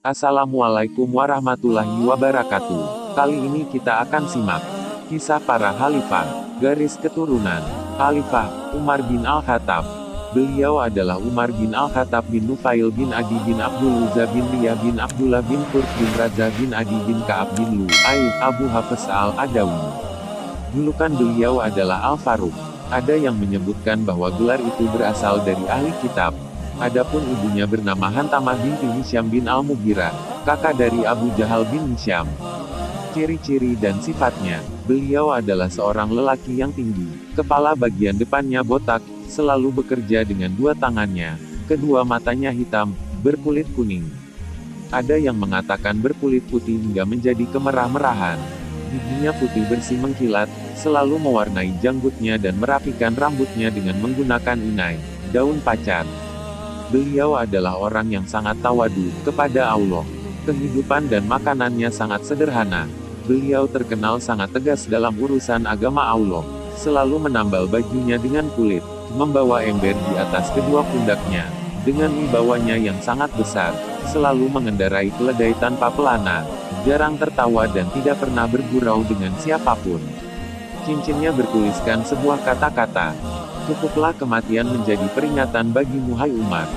Assalamualaikum warahmatullahi wabarakatuh. Kali ini kita akan simak kisah para khalifah. Garis keturunan Khalifah Umar bin Al-Khattab. Beliau adalah Umar bin Al-Khattab bin Nufail bin Adi bin Abdul Uzza bin Riyah bin Abdullah bin Qurt bin Raza bin Adi bin Ka'ab bin Lu'ay Abu Hafiz Al-Adawi. Julukan beliau adalah Al-Faruq. Ada yang menyebutkan bahwa gelar itu berasal dari ahli kitab. Adapun ibunya bernama Hantamah binti Hisham bin Al-Mughirah, kakak dari Abu Jahal bin Hisham. Ciri-ciri dan sifatnya, beliau adalah seorang lelaki yang tinggi, kepala bagian depannya botak, selalu bekerja dengan dua tangannya, kedua matanya hitam, berkulit kuning. Ada yang mengatakan berkulit putih hingga menjadi kemerah-merahan. Giginya putih bersih mengkilat, selalu mewarnai janggutnya dan merapikan rambutnya dengan menggunakan inai, daun pacar. Beliau adalah orang yang sangat tawadu kepada Allah. Kehidupan dan makanannya sangat sederhana. Beliau terkenal sangat tegas dalam urusan agama Allah. Selalu menambal bajunya dengan kulit, membawa ember di atas kedua pundaknya, dengan wibawanya yang sangat besar, selalu mengendarai keledai tanpa pelana, jarang tertawa dan tidak pernah bergurau dengan siapapun. Cincinnya bertuliskan sebuah kata-kata, "Cukuplah kematian menjadi peringatan bagimu hai Umar."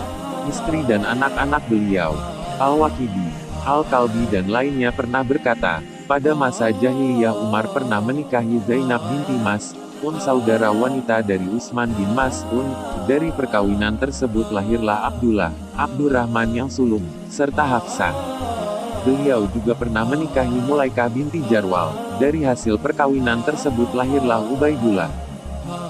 Istri dan anak-anak beliau, Al-Waqidi, Al-Kalbi dan lainnya pernah berkata, pada masa jahiliyah Umar pernah menikahi Zainab binti Mas'un, saudara wanita dari Utsman bin Mas'un. Dari perkawinan tersebut lahirlah Abdullah, Abdurrahman yang sulung, serta Hafsah. Beliau juga pernah menikahi Mulaikah binti Jarwal. Dari hasil perkawinan tersebut lahirlah Ubaidullah.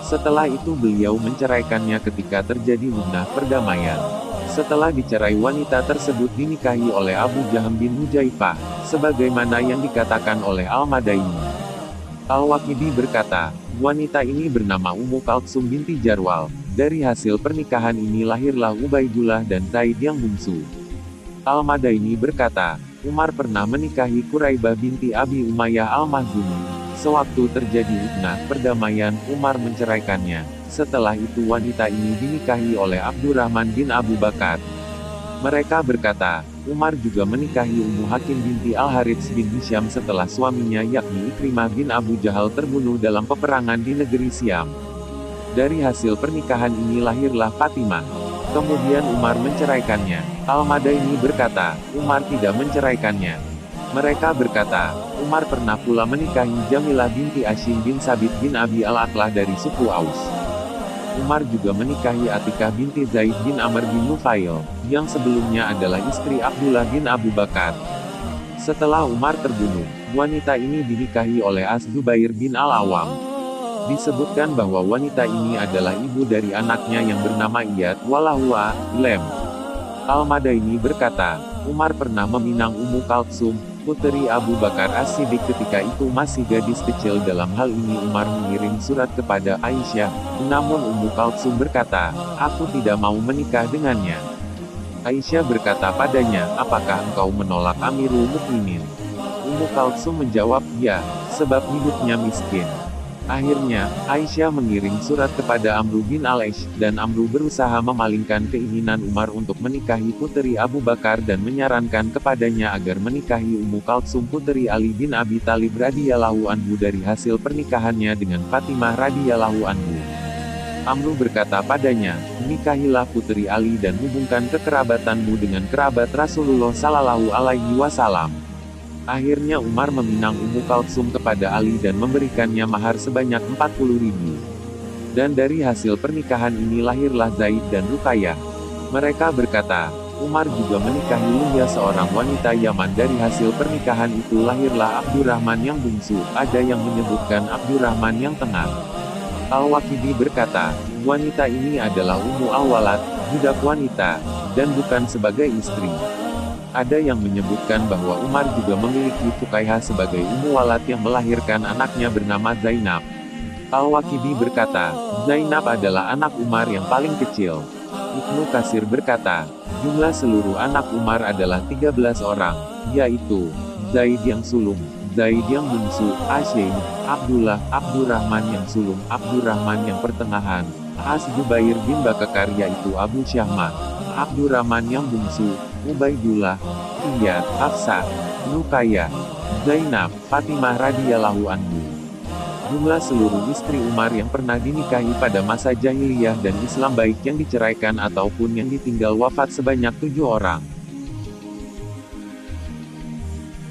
Setelah itu beliau menceraikannya ketika terjadi hudnah perdamaian. Setelah dicerai wanita tersebut dinikahi oleh Abu Jaham bin Hujaifah, sebagaimana yang dikatakan oleh Al-Madaini. Al-Waqidi berkata, wanita ini bernama Ummu Kalsum binti Jarwal. Dari hasil pernikahan ini lahirlah Ubaidullah dan Zaid yang bungsu. Al-Madaini berkata, Umar pernah menikahi Quraibah binti Abi Umayyah Al-Mahzumi. Sewaktu terjadi hudnah perdamaian, Umar menceraikannya. Setelah itu wanita ini dinikahi oleh Abdurrahman bin Abu Bakar. Mereka berkata, Umar juga menikahi Ummu Hakim binti Al-Harits bin Hisham setelah suaminya yakni Ikrimah bin Abu Jahal terbunuh dalam peperangan di negeri Syam. Dari hasil pernikahan ini lahirlah Fatimah. Kemudian Umar menceraikannya. Al-Madaini berkata, Umar tidak menceraikannya. Mereka berkata, Umar pernah pula menikahi Jamilah binti Ashim bin Sabit bin Abi Al-Atlah dari suku Aus. Umar juga menikahi Atikah binti Zaid bin Amr bin Nufail, yang sebelumnya adalah istri Abdullah bin Abu Bakar. Setelah Umar terbunuh, wanita ini dinikahi oleh Az-Zubair bin Al-Awam. Disebutkan bahwa wanita ini adalah ibu dari anaknya yang bernama Iyad Walahua, Lem. Al-Madaini berkata, Umar pernah meminang Ummu Kalsum, putri Abu Bakar As-Siddiq ketika itu masih gadis kecil. Dalam hal ini Umar mengirim surat kepada Aisyah, namun Ummu Kalsum berkata, aku tidak mau menikah dengannya. Aisyah berkata padanya, apakah engkau menolak Amirul Mukminin? Ummu Kalsum menjawab, ya, sebab hidupnya miskin. Akhirnya, Aisyah mengirim surat kepada Amru bin Al-Aish, dan Amru berusaha memalingkan keinginan Umar untuk menikahi putri Abu Bakar dan menyarankan kepadanya agar menikahi Ummu Kalsum putri Ali bin Abi Thalib radhiyallahu anhu dari hasil pernikahannya dengan Fatimah radhiyallahu anhu. Amru berkata padanya, nikahilah putri Ali dan hubungkan kekerabatanmu dengan kerabat Rasulullah sallallahu alaihi wasallam. Akhirnya Umar meminang Ummu Kalsum kepada Ali dan memberikannya mahar sebanyak 40.000. Dan dari hasil pernikahan ini lahirlah Zaid dan Ruqayyah. Mereka berkata, Umar juga menikahi Luya seorang wanita Yaman. Dari hasil pernikahan itu lahirlah Abdurrahman yang bungsu. Ada yang menyebutkan Abdurrahman yang tengah. Al-Waqidi berkata, wanita ini adalah Ummu Al-Walad, budak wanita, dan bukan sebagai istri. Ada yang menyebutkan bahwa Umar juga memiliki Fuqaihah sebagai Ummu Walad yang melahirkan anaknya bernama Zainab. Al-Waqidi berkata, Zainab adalah anak Umar yang paling kecil. Ibnu Katsir berkata, jumlah seluruh anak Umar adalah 13 orang, yaitu, Zaid yang sulung, Zaid yang bungsu, Asyim, Abdullah, Abdurrahman yang sulung, Abdurrahman yang pertengahan, Az-Zubair bin Bakakar yaitu Abu Syahmah, Abdurrahman yang bungsu, Ubaidullah, Iyad, Hafsah, Ruqayyah, Zainab, Fatimah radhiyallahu anhu. Jumlah seluruh istri Umar yang pernah dinikahi pada masa jahiliyah dan Islam baik yang diceraikan ataupun yang ditinggal wafat sebanyak 7 orang.